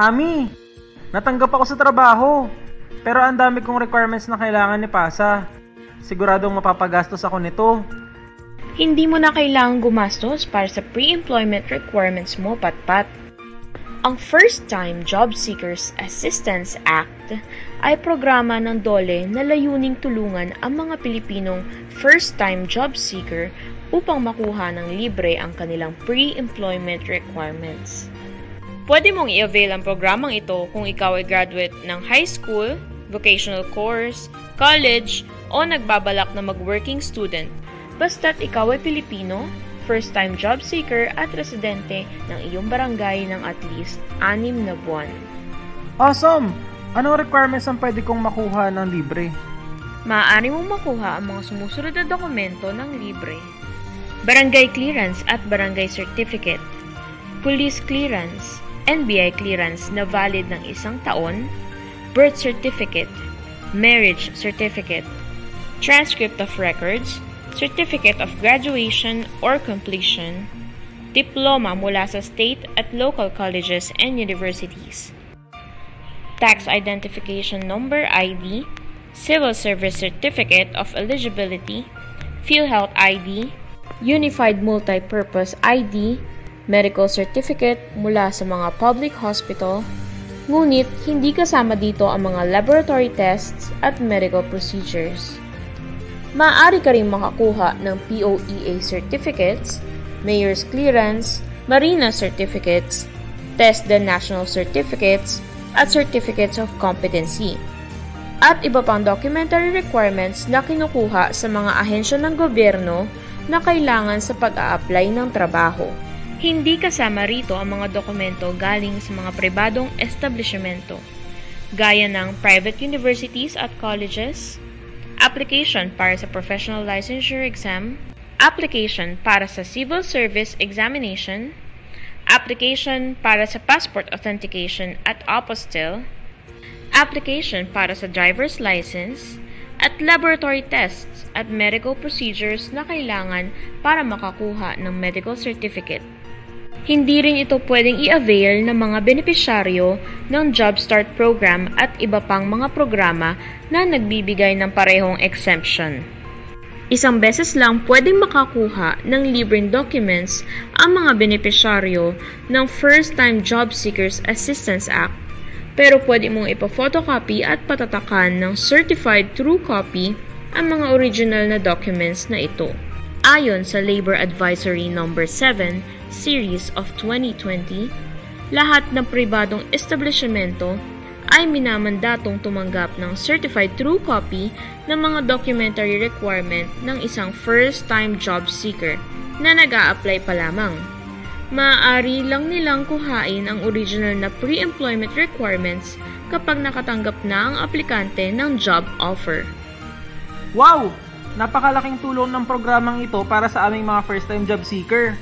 Ami, natanggap ako sa trabaho. Pero ang dami kong requirements na kailangan ipasa. Siguradong mapapagastos ako nito. Hindi mo na kailangang gumastos para sa pre-employment requirements mo, Patpat. Ang First Time Job Seekers Assistance Act ay programa ng DOLE na layuning tulungan ang mga Pilipinong first-time job seeker upang makuha ng libre ang kanilang pre-employment requirements. Pwede mong i-avail ang programang ito kung ikaw ay graduate ng high school, vocational course, college, o nagbabalak na mag-working student. Basta't ikaw ay Pilipino, first-time job seeker at residente ng iyong barangay ng at least 6 na buwan. Awesome! Anong requirements ang pwede kong makuha ng libre? Maaari mong makuha ang mga sumusunod na dokumento ng libre. Barangay clearance at barangay certificate, police clearance, NBI clearance na valid ng 1 taon, birth certificate, marriage certificate, transcript of records, certificate of graduation or completion, diploma mula sa state at local colleges and universities, tax identification number ID, civil service certificate of eligibility, PhilHealth ID, Unified Multi-Purpose ID, medical certificate mula sa mga public hospital, ngunit hindi kasama dito ang mga laboratory tests at medical procedures. Maaari ka rin makakuha ng POEA certificates, mayor's clearance, marina certificates, TESDA national certificates, at certificates of competency, at iba pang documentary requirements na kinukuha sa mga ahensya ng gobyerno na kailangan sa pag-a-apply ng trabaho. Hindi kasama rito ang mga dokumento galing sa mga pribadong establishmento, gaya ng private universities at colleges, application para sa professional licensure exam, application para sa civil service examination, application para sa passport authentication at apostille, application para sa driver's license, at laboratory tests at medical procedures na kailangan para makakuha ng medical certificate. Hindi rin ito pwedeng i-avail ng mga benepisyaryo ng Job Start Program at iba pang mga programa na nagbibigay ng parehong exemption. Isang beses lang pwedeng makakuha ng libreng documents ang mga benepisyaryo ng First Time Job Seekers Assistance Act, pero pwede mong ipa-photocopy at patatakan ng certified true copy ang mga original na documents na ito. Ayon sa Labor Advisory No. 7, Series of 2020, lahat ng pribadong establishmento ay minamandatong tumanggap ng certified true copy ng mga documentary requirement ng isang first-time job seeker na nag-a-apply pa lamang. Maaari lang nilang kuhain ang original na pre-employment requirements kapag nakatanggap na ang aplikante ng job offer. Wow! Napakalaking tulong ng programang ito para sa aming mga first-time job seeker.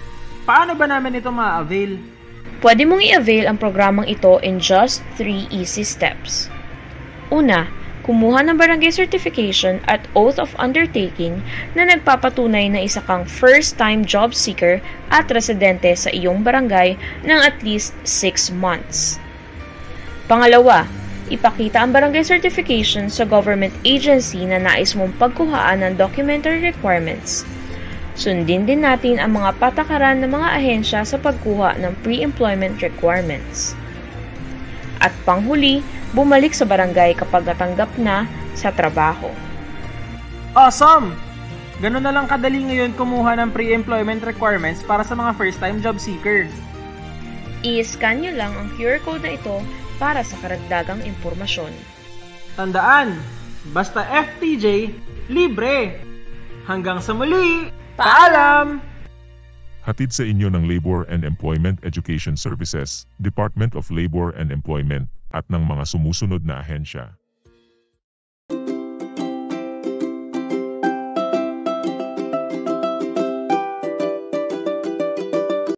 Paano ba namin ito ma-avail? Pwede mong i-avail ang programang ito in just 3 easy steps. Una, kumuha ng barangay certification at oath of undertaking na nagpapatunay na isa kang first-time job seeker at residente sa iyong barangay ng at least 6 months. Pangalawa, ipakita ang barangay certification sa government agency na nais mong pagkuhaan ng documentary requirements. Sundin din natin ang mga patakaran ng mga ahensya sa pagkuha ng pre-employment requirements. At panghuli, bumalik sa barangay kapag natanggap na sa trabaho. Awesome! Ganun na lang kadali ngayon kumuha ng pre-employment requirements para sa mga first-time job seeker. I-scan nyo lang ang QR code na ito para sa karagdagang impormasyon. Tandaan, basta FTJ, libre! Hanggang sa muli! Paalam! Hatid sa inyo ng Labor and Employment Education Services, Department of Labor and Employment, at ng mga sumusunod na ahensya.